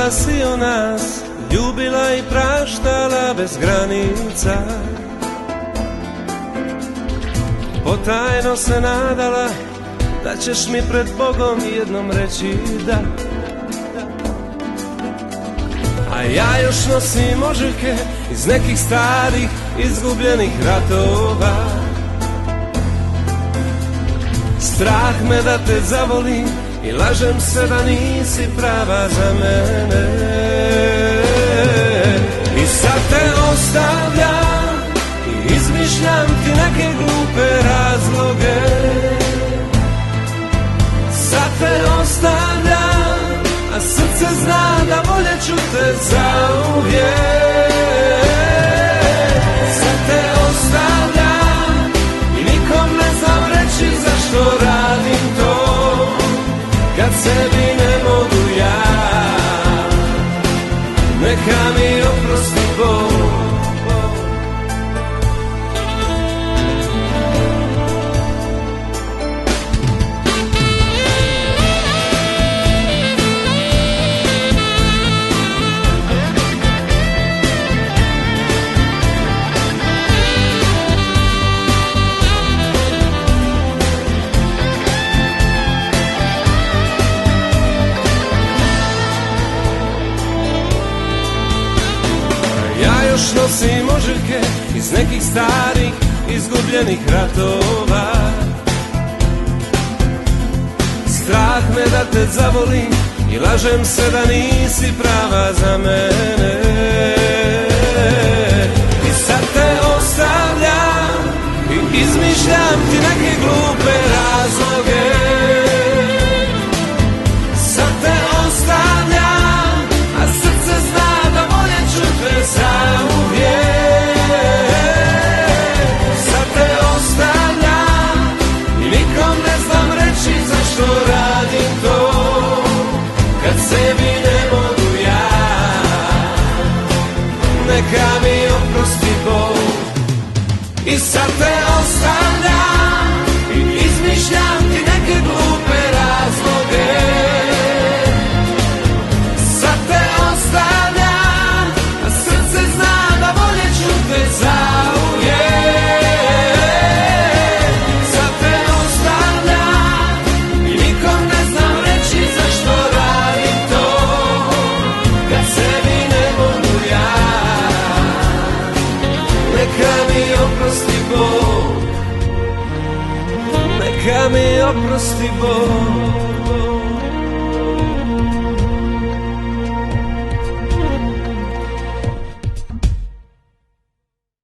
Volila si o nas, ljubila i praštala bez granica. Potajno se nadala da ćeš mi pred Bogom jednom reći da. A ja još nosim ožiljke iz nekih starih izgubljenih ratova. Strah me da te zavolim i lažem se da nisi prava za mene. I sad te ostavljam i izmišljam ti neke glupe razloge. Sad te ostavljam, a srce zna da voljet ću te zauvijek. Sad te ostavljam i nikom ne znam reći zašto radim to, kad sebi ne mogu ja. Neka mi oprosti Bog. Još nosim ožiljke iz nekih starih izgubljenih ratova. Strah me da te zavolim i lažem se da nisi prava za mene. I sad te ostavljam i izmišljam ti neke glupe razloge. Sad te ostavljam, a srce zna da voljet ću te zauvijek. Sad te ostavljam i nikom ne znam reći zašto radim to, kad sebi ne mogu ja. Neka mi oprosti Bog. I sad te ostavljam i izmišljam ti neke glupe razloge. Sad te ostavljam, a srce zna da voljet ću te zauvijek. Sad te ostavljam i nikom ne znam reći zašto radim to, kad sebi ne mogu ja. Neka mi oprosti Bog. Neka mi oprosti Bog.